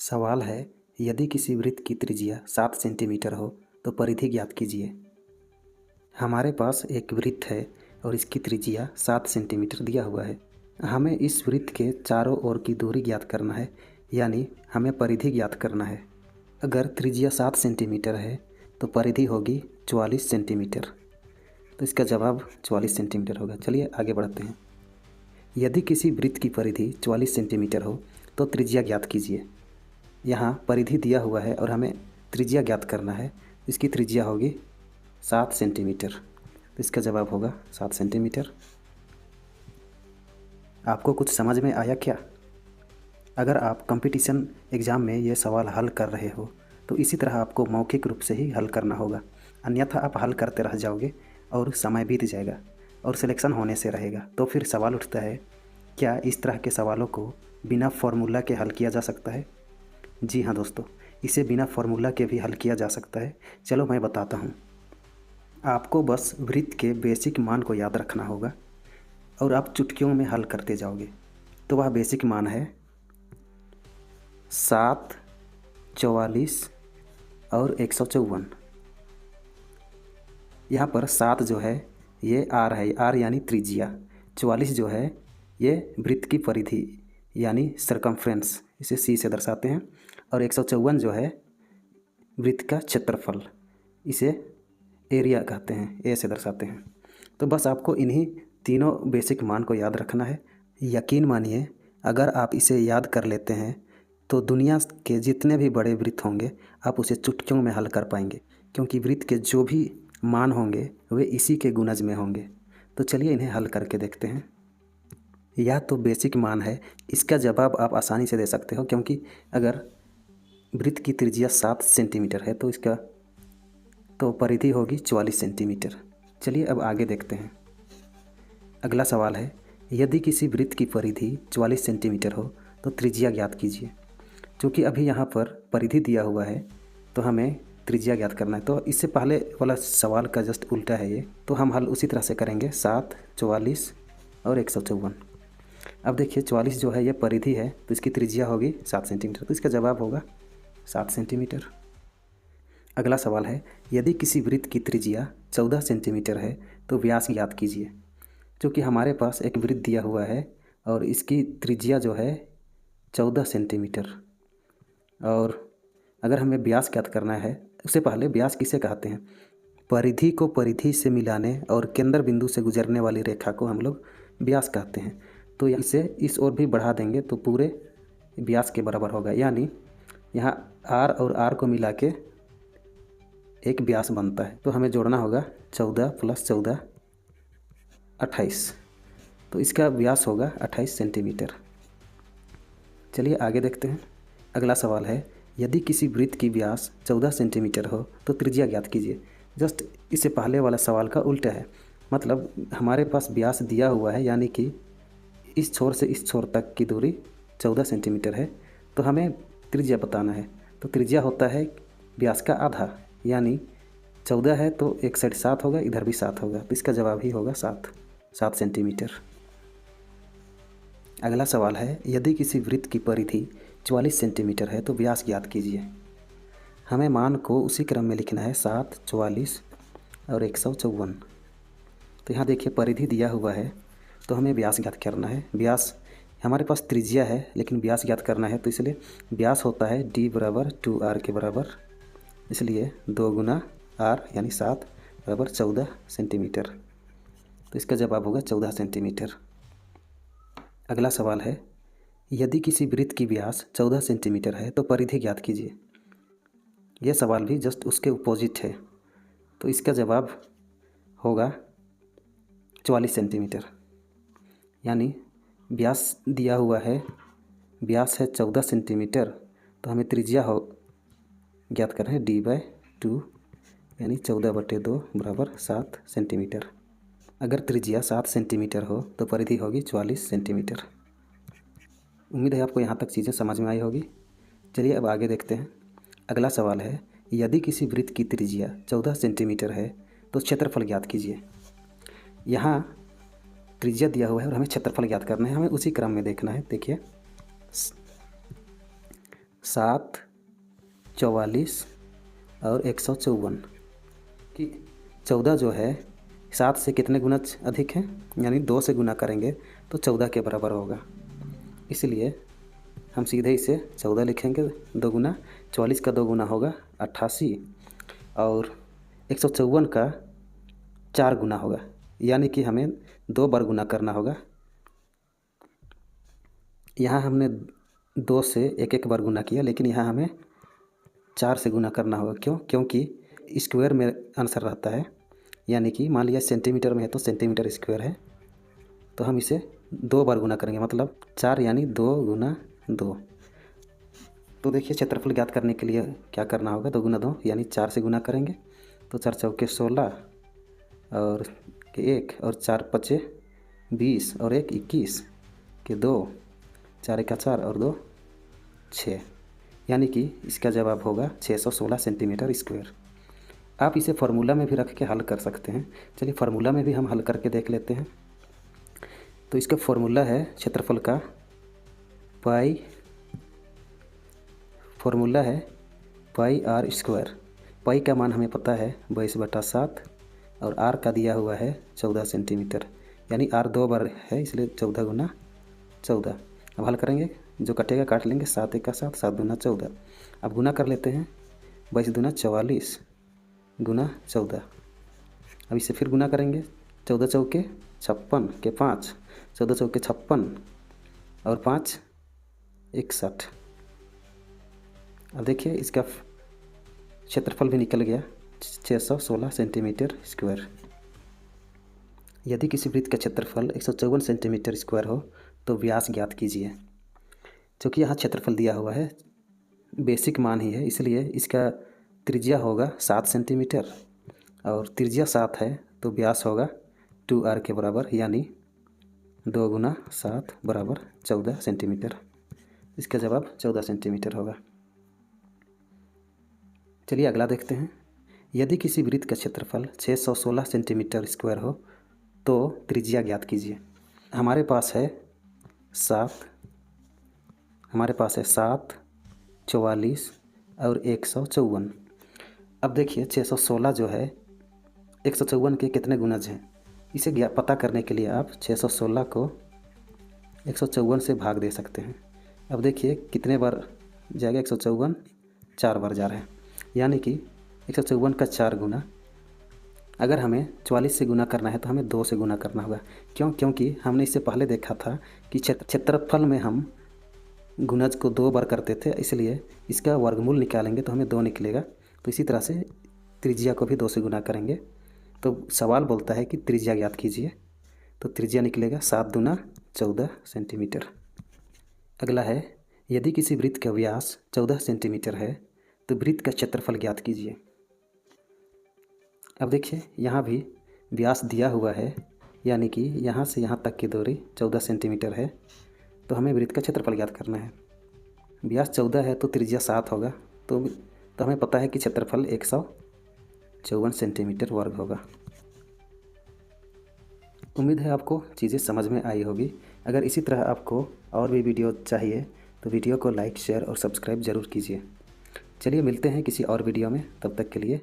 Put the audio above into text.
सवाल है, यदि किसी वृत्त की त्रिज्या 7 सेंटीमीटर हो तो परिधि ज्ञात कीजिए। हमारे पास एक वृत्त है और इसकी त्रिज्या 7 सेंटीमीटर दिया हुआ है। हमें इस वृत्त के चारों ओर की दूरी ज्ञात करना है, यानी हमें परिधि ज्ञात करना है। अगर त्रिज्या 7 सेंटीमीटर है तो परिधि होगी 44 सेंटीमीटर। तो इसका जवाब 44 सेंटीमीटर होगा। चलिए आगे बढ़ते हैं। यदि किसी वृत्त की परिधि 44 सेंटीमीटर हो तो त्रिज्या ज्ञात कीजिए। यहाँ परिधि दिया हुआ है और हमें त्रिज्या ज्ञात करना है। इसकी त्रिज्या होगी 7 सेंटीमीटर। तो इसका जवाब होगा 7 सेंटीमीटर। आपको कुछ समझ में आया क्या? अगर आप कंपटीशन एग्ज़ाम में ये सवाल हल कर रहे हो तो इसी तरह आपको मौखिक रूप से ही हल करना होगा, अन्यथा आप हल करते रह जाओगे और समय बीत जाएगा और सिलेक्शन होने से रहेगा। तो फिर सवाल उठता है, क्या इस तरह के सवालों को बिना फॉर्मूला के हल किया जा सकता है? जी हाँ दोस्तों, इसे बिना फार्मूला के भी हल किया जा सकता है। चलो मैं बताता हूँ। आपको बस वृत्त के बेसिक मान को याद रखना होगा और आप चुटकियों में हल करते जाओगे। तो वह बेसिक मान है 7, 44 और 154। यहाँ पर 7 जो है ये आर है, आर यानी त्रिज्या। 44 जो है ये वृत्त की परिधि यानी सरकमफ्रेंस, इसे सी से दर्शाते हैं। और 154 जो है वृत्त का क्षेत्रफल, इसे एरिया कहते हैं, ए से दर्शाते हैं। तो बस आपको इन्हीं तीनों बेसिक मान को याद रखना है। यकीन मानिए, अगर आप इसे याद कर लेते हैं तो दुनिया के जितने भी बड़े वृत्त होंगे आप उसे चुटकियों में हल कर पाएंगे, क्योंकि वृत्त के जो भी मान होंगे वे इसी के गुणज में होंगे। तो चलिए इन्हें हल करके देखते हैं। यह तो बेसिक मान है, इसका जवाब आप आसानी से दे सकते हो, क्योंकि अगर वृत्त की त्रिज्या 7 सेंटीमीटर है तो परिधि होगी 44 सेंटीमीटर। चलिए अब आगे देखते हैं। अगला सवाल है, यदि किसी वृत्त की परिधि 44 सेंटीमीटर हो तो त्रिज्या ज्ञात कीजिए। क्योंकि अभी यहाँ पर परिधि दिया हुआ है तो हमें त्रिज्या ज्ञात करना है। तो इससे पहले वाला सवाल का जस्ट उल्टा है ये, तो हम हल उसी तरह से करेंगे। 7, 44 और 154। अब देखिए 44 जो है ये परिधि है तो इसकी त्रिज्या होगी 7 सेंटीमीटर, तो इसका जवाब होगा 7 सेंटीमीटर। अगला सवाल है, यदि किसी वृत्त की त्रिज्या 14 सेंटीमीटर है तो व्यास ज्ञात कीजिए। क्योंकि हमारे पास एक वृत्त दिया हुआ है और इसकी त्रिज्या जो है 14 सेंटीमीटर, और अगर हमें व्यास ज्ञात करना है, उससे पहले व्यास किसे कहते हैं? परिधि को परिधि से मिलाने और केंद्र बिंदु से गुजरने वाली रेखा को हम लोग व्यास कहते हैं। तो इसे इस ओर भी बढ़ा देंगे तो पूरे व्यास के बराबर होगा, यानी यहाँ आर और आर को मिला के एक व्यास बनता है। तो हमें जोड़ना होगा 14 + 14 28। तो इसका व्यास होगा 28 सेंटीमीटर। चलिए आगे देखते हैं। अगला सवाल है, यदि किसी वृत्त की व्यास 14 सेंटीमीटर हो तो त्रिज्या ज्ञात कीजिए। जस्ट इससे पहले वाला सवाल का उल्टा है, मतलब हमारे पास व्यास दिया हुआ है, यानी कि इस छोर से इस छोर तक की दूरी 14 सेंटीमीटर है, तो हमें त्रिज्या बताना है। तो त्रिज्या होता है व्यास का आधा, यानी 14 है तो एक साइड 7 होगा, इधर भी 7 होगा, तो इसका जवाब ही होगा 7 सेंटीमीटर। अगला सवाल है, यदि किसी वृत्त की परिधि 44 सेंटीमीटर है तो व्यास ज्ञात कीजिए। हमें मान को उसी क्रम में लिखना है, 7, 44 और 154। तो यहाँ देखिए परिधि दिया हुआ है तो हमें व्यास ज्ञात करना है। व्यास हमारे पास त्रिज्या है लेकिन व्यास ज्ञात करना है, तो इसलिए व्यास होता है d = 2r के बराबर, इसलिए 2 × r यानी 7 = 14 सेंटीमीटर। तो इसका जवाब होगा 14 सेंटीमीटर। अगला सवाल है, यदि किसी वृत्त की व्यास 14 सेंटीमीटर है तो परिधि ज्ञात कीजिए। यह सवाल भी जस्ट उसके अपोजिट है, तो इसका जवाब होगा 44 सेंटीमीटर। यानी व्यास दिया हुआ है, व्यास है 14 सेंटीमीटर, तो हमें त्रिज्या ज्ञात करना है d/2, यानी 14/2 = 7 सेंटीमीटर। अगर त्रिज्या 7 सेंटीमीटर हो तो परिधि होगी 44 सेंटीमीटर। उम्मीद है आपको यहाँ तक चीज़ें समझ में आई होगी। चलिए अब आगे देखते हैं। अगला सवाल है, यदि किसी वृत्त की त्रिज्या 14 सेंटीमीटर है तो क्षेत्रफल ज्ञात कीजिए। यहाँ त्रिज्या दिया हुआ है और हमें क्षेत्रफल ज्ञात करना है, हमें उसी क्रम में देखना है। देखिए 7, 44 और 154 कि 14 जो है 7 से कितने गुना अधिक है, यानी 2 से गुना करेंगे तो 14 के बराबर होगा। इसलिए हम सीधे इसे 14 लिखेंगे, 2 गुना 44 का 2 गुना होगा 88 और 154 का 4 गुना होगा, यानी कि हमें 2 बार गुना करना होगा। यहाँ हमने 2 से एक बार गुना किया, लेकिन यहाँ हमें 4 से गुना करना होगा। क्यों? क्योंकि स्क्वायर में आंसर रहता है, यानी कि मान लिया सेंटीमीटर में है तो सेंटीमीटर स्क्वायर है, तो हम इसे 2 बार गुना करेंगे, मतलब 4 यानी 2 गुना 2। तो देखिए क्षेत्रफल ज्ञात करने के लिए क्या करना होगा, 2 गुना 2 यानी 4 से गुना करेंगे तो 4 चौके 16 और 1 और 4 पचे 20 और 1 21 के 2, 4 1 4 और 2 6, यानी कि इसका जवाब होगा 616 सेंटीमीटर स्क्वायर। आप इसे फार्मूला में भी रख के हल कर सकते हैं। चलिए फार्मूला में भी हम हल करके देख लेते हैं। तो इसका फार्मूला है क्षेत्रफल का पाई आर स्क्वायर। पाई का मान हमें पता है 22/7 और आर का दिया हुआ है 14 सेंटीमीटर, यानी आर 2 बार है इसलिए 14 गुना 14। अब हल करेंगे, जो कटेगा काट लेंगे, 7 1 7, 7 दूना 14। अब गुना कर लेते हैं, 22 दूना 44 गुना 14। अब इसे फिर गुना करेंगे, 14 चौके 56 के 5, 14 चौके 56 और 5 61। अब देखिए इसका क्षेत्रफल भी निकल गया 616 सेंटीमीटर स्क्वायर। यदि किसी वृत्त का क्षेत्रफल 154 सेंटीमीटर स्क्वायर हो तो व्यास ज्ञात कीजिए। क्योंकि यहाँ क्षेत्रफल दिया हुआ है, बेसिक मान ही है, इसलिए इसका त्रिज्या होगा 7 सेंटीमीटर और त्रिज्या 7 है तो व्यास होगा 2r के बराबर, यानी 2 गुना 7 बराबर 14 सेंटीमीटर। इसका जवाब 14 सेंटीमीटर होगा। चलिए अगला देखते हैं। यदि किसी वृत्त का क्षेत्रफल 616 सेंटीमीटर स्क्वायर हो तो त्रिज्या ज्ञात कीजिए। हमारे पास है 7, 44 और 154। अब देखिए 616 जो है 154 के कितने गुणज हैं, इसे पता करने के लिए आप 616 को 154 से भाग दे सकते हैं। अब देखिए कितने बार जाएगा, 154 4 बार जा रहा है, यानी कि 154 का 4 गुना। अगर हमें 44 से गुना करना है तो हमें 2 से गुना करना होगा। क्यों? क्योंकि हमने इससे पहले देखा था कि क्षेत्रफल में हम गुणज को 2 बार करते थे, इसलिए इसका वर्गमूल निकालेंगे तो हमें 2 निकलेगा। तो इसी तरह से त्रिज्या को भी 2 से गुना करेंगे। तो सवाल बोलता है कि त्रिज्या ज्ञात कीजिए, तो त्रिज्या निकलेगा 7 दूना 14 सेंटीमीटर। अगला है, यदि किसी वृत्त का व्यास 14 सेंटीमीटर है तो वृत्त का क्षेत्रफल ज्ञात कीजिए। अब देखिए यहाँ भी व्यास दिया हुआ है, यानी कि यहाँ से यहाँ तक की दूरी 14 सेंटीमीटर है, तो हमें वृत्त का क्षेत्रफल ज्ञात करना है। व्यास 14 है तो त्रिज्या 7 होगा, तो हमें पता है कि क्षेत्रफल 154 सेंटीमीटर वर्ग होगा। उम्मीद है आपको चीज़ें समझ में आई होगी। अगर इसी तरह आपको और भी वीडियो चाहिए तो वीडियो को लाइक, शेयर और सब्सक्राइब ज़रूर कीजिए। चलिए मिलते हैं किसी और वीडियो में, तब तक के लिए